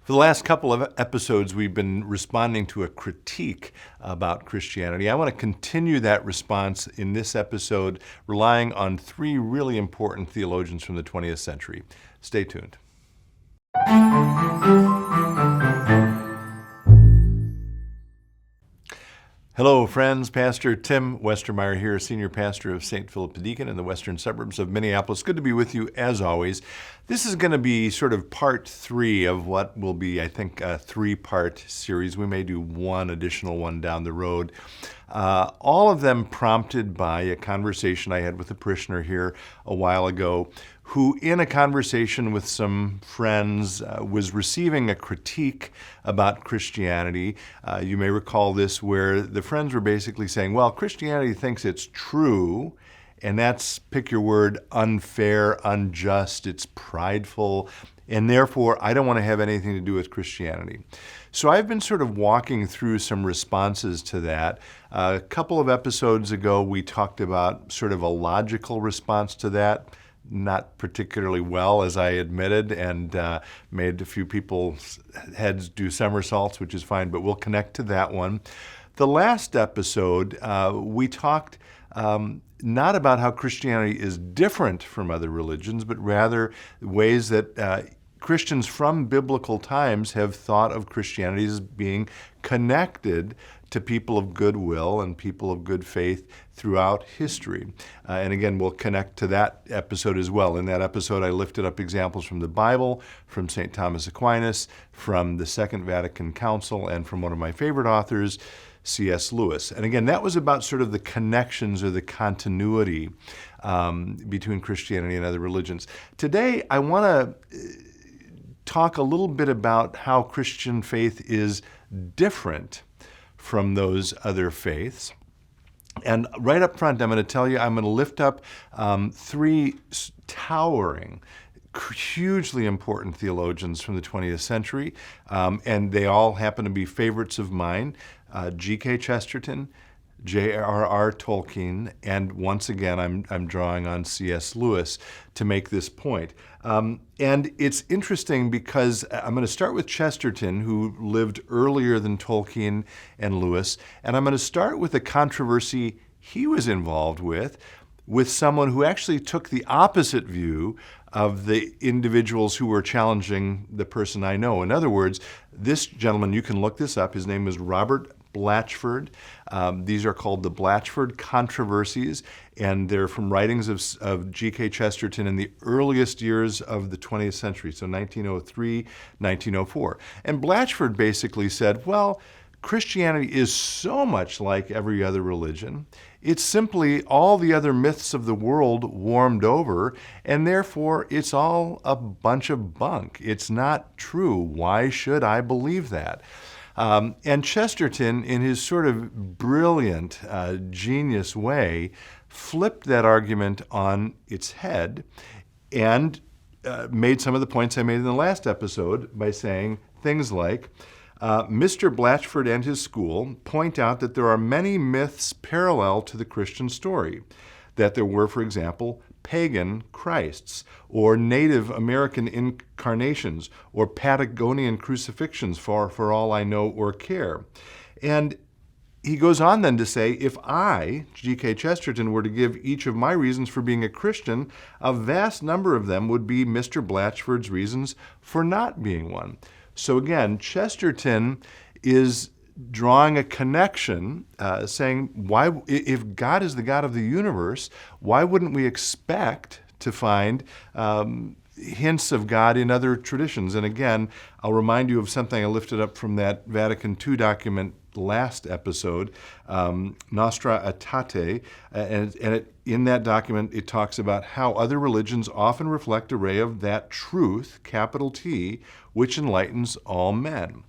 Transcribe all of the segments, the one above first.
For the last couple of episodes, we've been responding to a critique about Christianity. I want to continue that response in this episode, relying on three really important theologians from the 20th century. Stay tuned. Hello, friends. Pastor Tim Westermeyer here, Senior Pastor of St. Philip the Deacon in the western suburbs of Minneapolis. Good to be with you, as always. This is going to be sort of part three of what will be, I think, a three-part series. We may do one additional one down the road. All of them prompted by a conversation I had with a parishioner here a while ago who, in a conversation with some friends, was receiving a critique about Christianity. You may recall this, where the friends were basically saying, well, Christianity thinks it's true, and that's, pick your word, unfair, unjust, it's prideful, and therefore I don't want to have anything to do with Christianity. So I've been sort of walking through some responses to that. A couple of episodes ago, we talked about sort of a logical response to that. Not particularly well, as I admitted, and made a few people's heads do somersaults, which is fine, but we'll connect to that one. The last episode, we talked not about how Christianity is different from other religions, but rather ways that Christians from biblical times have thought of Christianity as being connected to people of goodwill and people of good faith throughout history. And again, we'll connect to that episode as well. In that episode, I lifted up examples from the Bible, from St. Thomas Aquinas, from the Second Vatican Council, and from one of my favorite authors, C.S. Lewis. And again, that was about sort of the connections or the continuity between Christianity and other religions. Today, I want to talk a little bit about how Christian faith is different from those other faiths. And right up front, I'm going to tell you, I'm going to lift up three towering, hugely important theologians from the 20th century, and they all happen to be favorites of mine, G.K. Chesterton, J.R.R. Tolkien, and once again, I'm drawing on C.S. Lewis to make this point. And it's interesting because I'm going to start with Chesterton, who lived earlier than Tolkien and Lewis, and I'm going to start with a controversy he was involved with someone who actually took the opposite view of the individuals who were challenging the person I know. In other words, this gentleman, you can look this up, his name is Robert Blatchford. These are called the Blatchford Controversies, and they're from writings of G.K. Chesterton in the earliest years of the 20th century, so 1903, 1904. And Blatchford basically said, well, Christianity is so much like every other religion. It's simply all the other myths of the world warmed over, and therefore it's all a bunch of bunk. It's not true. Why should I believe that? And Chesterton, in his sort of brilliant, genius way, flipped that argument on its head and made some of the points I made in the last episode by saying things like, Mr. Blatchford and his school point out that there are many myths parallel to the Christian story, that there were, for example, pagan Christs, or Native American incarnations, or Patagonian crucifixions, for all I know or care. And he goes on then to say, if I, G.K. Chesterton, were to give each of my reasons for being a Christian, a vast number of them would be Mr. Blatchford's reasons for not being one. So again, Chesterton is drawing a connection, saying, why, if God is the God of the universe, why wouldn't we expect to find hints of God in other traditions? And again, I'll remind you of something I lifted up from that Vatican II document last episode, Nostra Aetate, and in that document it talks about how other religions often reflect a ray of that truth, capital T, which enlightens all men.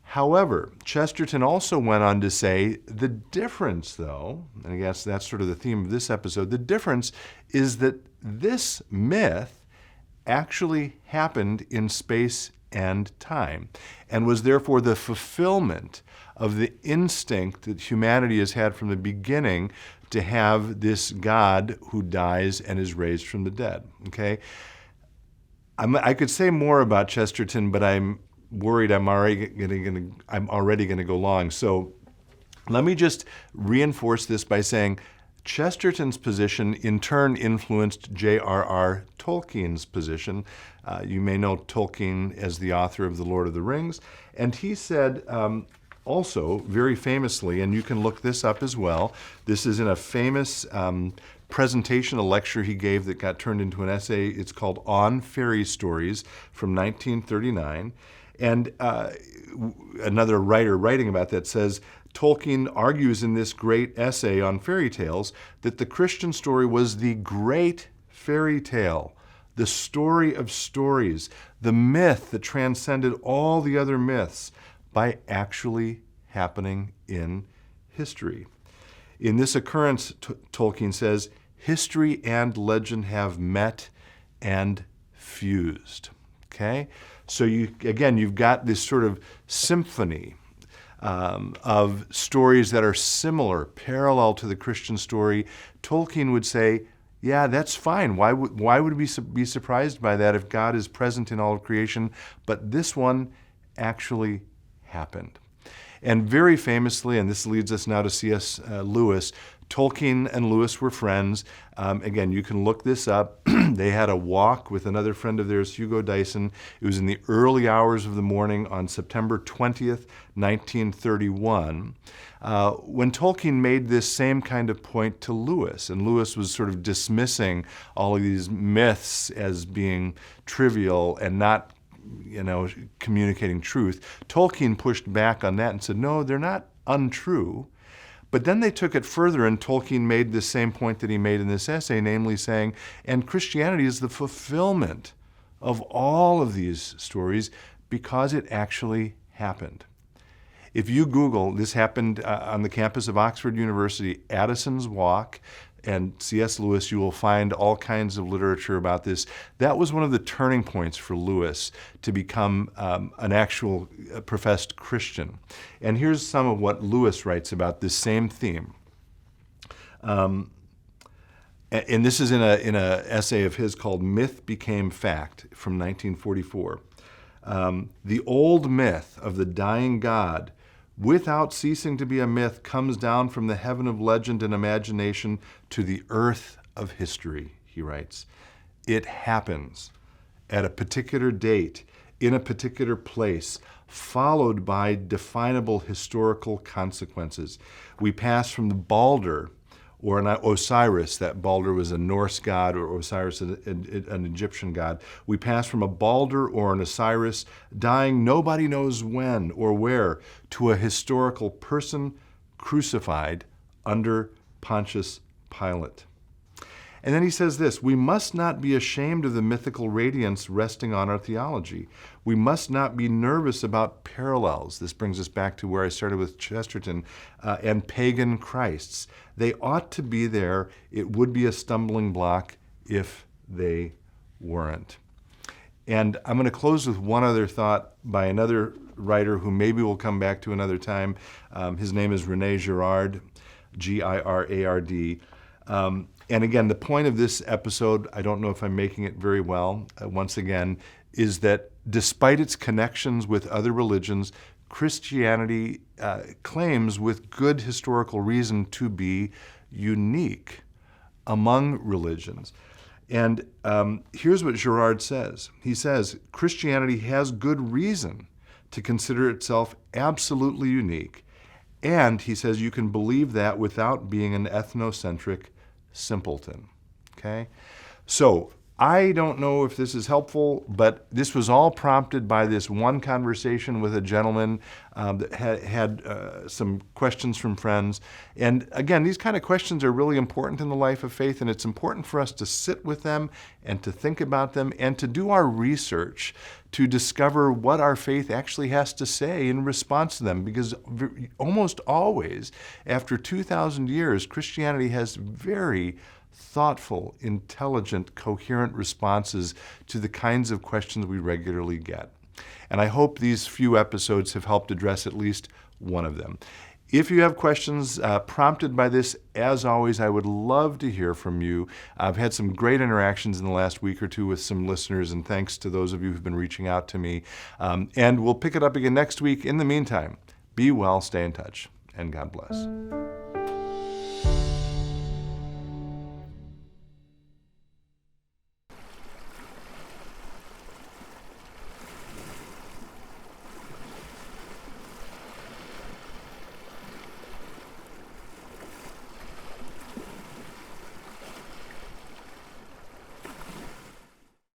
However, Chesterton also went on to say the difference, though, and I guess that's sort of the theme of this episode, the difference is that this myth actually happened in space and time, and was therefore the fulfillment of the instinct that humanity has had from the beginning to have this God who dies and is raised from the dead. Okay? I could say more about Chesterton, but I'm worried I'm already going to go long. So let me just reinforce this by saying Chesterton's position in turn influenced J.R.R. Tolkien's position. You may know Tolkien as the author of The Lord of the Rings. And he said also, very famously, and you can look this up as well, this is in a famous presentation, a lecture he gave that got turned into an essay. It's called On Fairy Stories from 1939. And another writer writing about that says, Tolkien argues in this great essay on fairy tales that the Christian story was the great fairy tale, the story of stories, the myth that transcended all the other myths by actually happening in history. In this occurrence, Tolkien says, history and legend have met and fused. Okay? So you've got this sort of symphony of stories that are similar, parallel to the Christian story. Tolkien would say, yeah, that's fine. Why would we be surprised by that if God is present in all of creation? But this one actually happened. And very famously, and this leads us now to C.S. Lewis, Tolkien and Lewis were friends. Again, you can look this up. They had a walk with another friend of theirs, Hugo Dyson. It was in the early hours of the morning on September 20th, 1931, when Tolkien made this same kind of point to Lewis. And Lewis was sort of dismissing all of these myths as being trivial and not communicating truth. Tolkien pushed back on that and said, no, they're not untrue. But then they took it further, and Tolkien made the same point that he made in this essay, namely saying, and Christianity is the fulfillment of all of these stories because it actually happened. If you Google, this happened on the campus of Oxford University, Addison's Walk, and C.S. Lewis, you will find all kinds of literature about this. That was one of the turning points for Lewis to become an actual professed Christian. And here's some of what Lewis writes about this same theme. And this is in an essay of his called Myth Became Fact from 1944. The old myth of the dying God, without ceasing to be a myth, comes down from the heaven of legend and imagination to the earth of history, he writes. It happens at a particular date, in a particular place, followed by definable historical consequences. We pass from the Balder, or an Osiris, that Balder was a Norse god, or Osiris an Egyptian god. We pass from a Balder or an Osiris dying nobody knows when or where to a historical person crucified under Pontius Pilate. And then he says this, we must not be ashamed of the mythical radiance resting on our theology. We must not be nervous about parallels. This brings us back to where I started with Chesterton and pagan Christs. They ought to be there. It would be a stumbling block if they weren't. And I'm going to close with one other thought by another writer who maybe we'll come back to another time. His name is J.R.R., G-I-R-A-R-D. And again, the point of this episode, I don't know if I'm making it very well, once again, is that despite its connections with other religions, Christianity claims with good historical reason to be unique among religions. And here's what J.R.R. says. He says, Christianity has good reason to consider itself absolutely unique. And he says you can believe that without being an ethnocentric simpleton. Okay? So I don't know if this is helpful, but this was all prompted by this one conversation with a gentleman that had some questions from friends. And again, these kind of questions are really important in the life of faith, and it's important for us to sit with them and to think about them and to do our research to discover what our faith actually has to say in response to them. Because almost always, after 2,000 years, Christianity has very thoughtful, intelligent, coherent responses to the kinds of questions we regularly get. And I hope these few episodes have helped address at least one of them. If you have questions prompted by this, as always, I would love to hear from you. I've had some great interactions in the last week or two with some listeners, and thanks to those of you who've been reaching out to me. And we'll pick it up again next week. In the meantime, be well, stay in touch, and God bless.